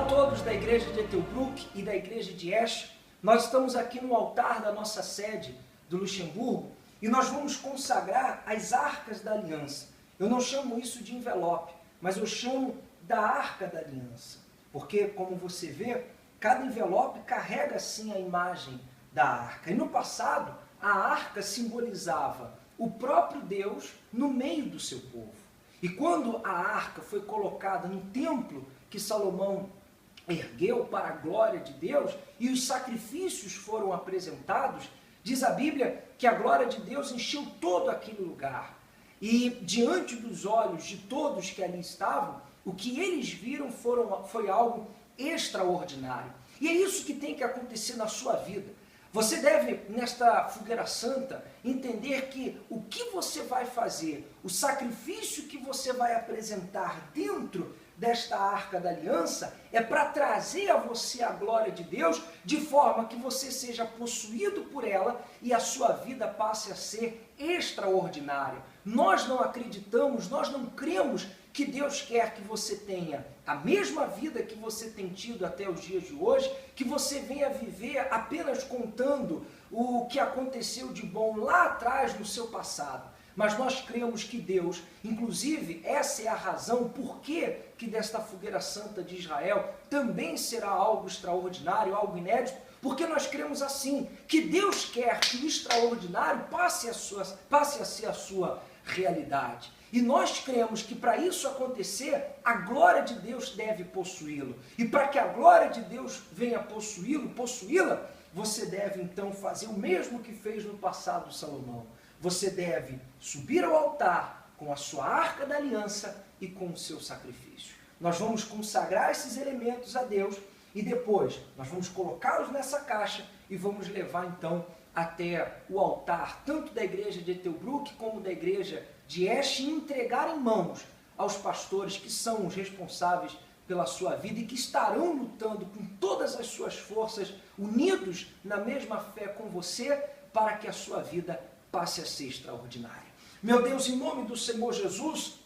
a todos da igreja de Ettelbruck e da igreja de Esch. Nós estamos aqui no altar da nossa sede do Luxemburgo e nós vamos consagrar as arcas da aliança. Eu não chamo isso de envelope, mas eu chamo da arca da aliança, porque, como você vê, cada envelope carrega sim a imagem da arca. E no passado, a arca simbolizava o próprio Deus no meio do seu povo. E quando a arca foi colocada no templo que Salomão ergueu para a glória de Deus e os sacrifícios foram apresentados, diz a Bíblia que a glória de Deus encheu todo aquele lugar. E diante dos olhos de todos que ali estavam, o que eles viram foi algo extraordinário. E é isso que tem que acontecer na sua vida. Você deve, nesta fogueira santa, entender que o que você vai fazer, o sacrifício que você vai apresentar dentro desta arca da aliança, é para trazer a você a glória de Deus, de forma que você seja possuído por ela e a sua vida passe a ser extraordinária. Nós não acreditamos, nós não cremos que Deus quer que você tenha a mesma vida que você tem tido até os dias de hoje, que você venha viver apenas contando o que aconteceu de bom lá atrás no seu passado. Mas nós cremos que Deus, inclusive essa é a razão por que desta fogueira santa de Israel também será algo extraordinário, algo inédito, porque nós cremos assim, que Deus quer que o extraordinário passe a ser a sua realidade. E nós cremos que para isso acontecer, a glória de Deus deve possuí-lo. E para que a glória de Deus venha possuí-la, você deve então fazer o mesmo que fez no passado Salomão. Você deve subir ao altar com a sua arca da aliança e com o seu sacrifício. Nós vamos consagrar esses elementos a Deus e depois nós vamos colocá-los nessa caixa e vamos levar então até o altar, tanto da igreja de Ettelbruck como da igreja de Esch, e entregar em mãos aos pastores que são os responsáveis pela sua vida e que estarão lutando com todas as suas forças, unidos na mesma fé com você, para que a sua vida passe a ser extraordinária. Meu Deus, em nome do Senhor Jesus,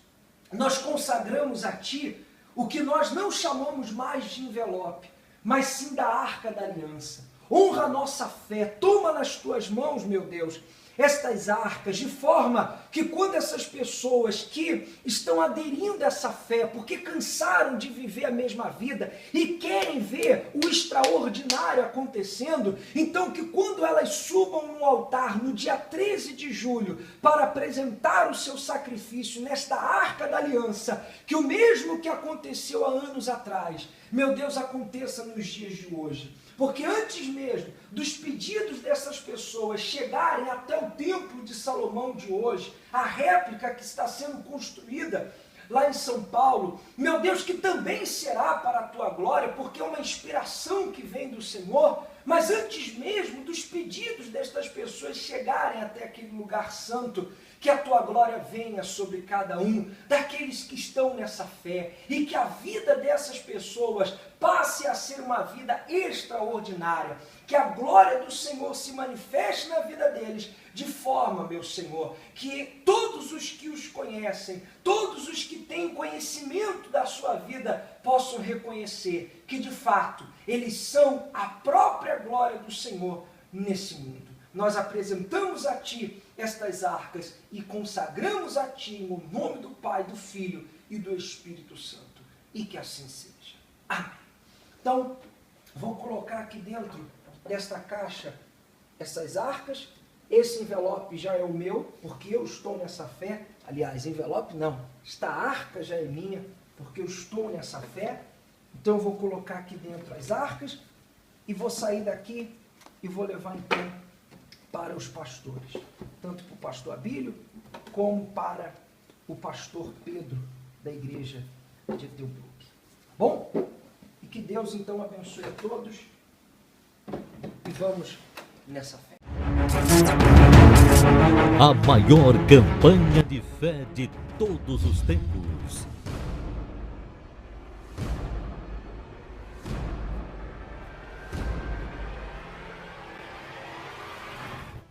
nós consagramos a Ti o que nós não chamamos mais de envelope, mas sim da arca da aliança. Honra a nossa fé, toma nas Tuas mãos, meu Deus, estas arcas, de forma que quando essas pessoas que estão aderindo a essa fé, porque cansaram de viver a mesma vida e querem ver o extraordinário acontecendo, então que quando elas subam no altar no dia 13 de julho para apresentar o seu sacrifício nesta arca da aliança, que o mesmo que aconteceu há anos atrás, meu Deus, aconteça nos dias de hoje. Porque antes mesmo dos pedidos dessas pessoas chegarem até o templo de Salomão de hoje, a réplica que está sendo construída lá em São Paulo, meu Deus, que também será para a Tua glória, porque é uma inspiração que vem do Senhor, mas antes mesmo dos pedidos destas pessoas chegarem até aquele lugar santo, que a Tua glória venha sobre cada um daqueles que estão nessa fé e que a vida dessas pessoas passe a ser uma vida extraordinária, que a glória do Senhor se manifeste na vida deles de forma, meu Senhor, que todos os que os conhecem, todos os que têm conhecimento da sua vida possam reconhecer que de fato eles são a própria glória do Senhor nesse mundo. Nós apresentamos a Ti estas arcas e consagramos a Ti no nome do Pai, do Filho e do Espírito Santo. E que assim seja. Amém. Então, vou colocar aqui dentro desta caixa essas arcas. Esse envelope já é o meu, porque eu estou nessa fé. Aliás, envelope não. Esta arca já é minha, porque eu estou nessa fé. Então, eu vou colocar aqui dentro as arcas e vou sair daqui e vou levar então para os pastores, tanto para o pastor Abílio, como para o pastor Pedro, da igreja de Ettelbruck. Bom? E que Deus então abençoe a todos e vamos nessa fé. A maior campanha de fé de todos os tempos.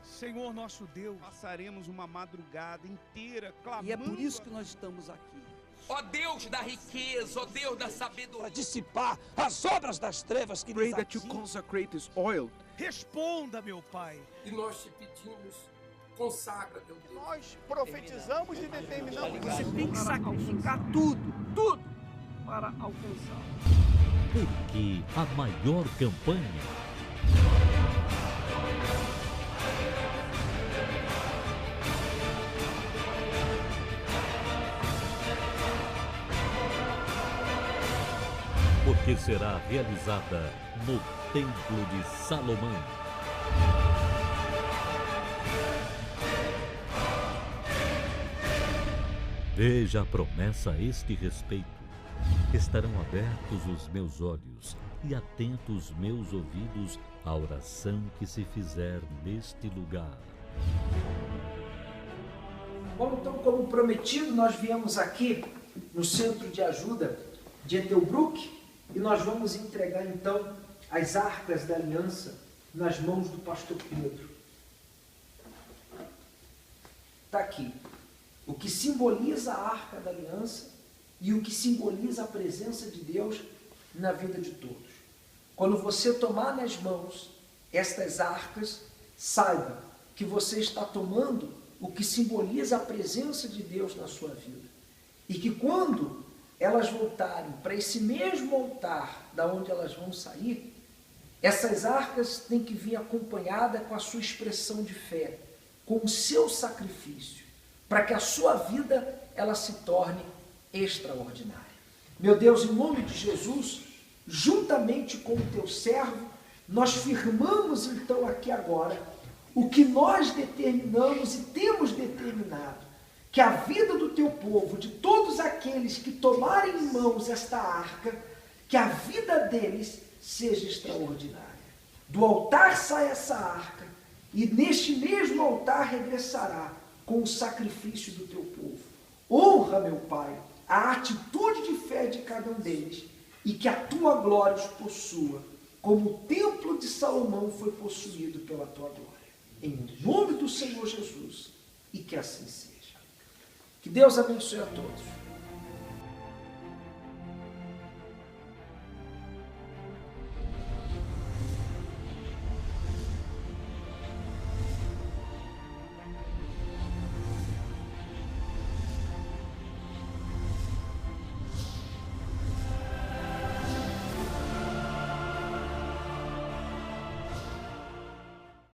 Senhor nosso Deus, passaremos uma madrugada inteira clamando. E é por isso que nós estamos aqui. Ó Deus da riqueza, ó Deus da sabedoria. Para dissipar as obras das trevas que Pray nos that you atingem. consecrate this oil. Responda, meu Pai. E nós te pedimos, consagra, meu Deus. Nós profetizamos e determinamos. Você tem que sacrificar tudo para alcançar. Porque a maior campanha porque será realizada no Templo de Salomão. Veja a promessa a este respeito. Estarão abertos os meus olhos e atentos meus ouvidos à oração que se fizer neste lugar. Bom, então, como prometido, nós viemos aqui no Centro de Ajuda de Etelbruck e nós vamos entregar, então, as arcas da aliança nas mãos do pastor Pedro. Está aqui o que simboliza a arca da aliança e o que simboliza a presença de Deus na vida de todos. Quando você tomar nas mãos estas arcas, saiba que você está tomando o que simboliza a presença de Deus na sua vida. E que quando elas voltarem para esse mesmo altar da onde elas vão sair, essas arcas têm que vir acompanhada com a sua expressão de fé, com o seu sacrifício, para que a sua vida ela se torne extraordinária. Meu Deus, em nome de Jesus, juntamente com o teu servo, nós firmamos então aqui agora o que nós determinamos e temos determinado, que a vida do teu povo, de todos aqueles que tomarem em mãos esta arca, que a vida deles seja extraordinária. Do altar sai essa arca e neste mesmo altar regressará com o sacrifício do teu povo. Honra, meu Pai, a atitude de fé de cada um deles e que a tua glória os possua, como o templo de Salomão foi possuído pela tua glória. Em nome do Senhor Jesus, e que assim seja. Que Deus abençoe a todos.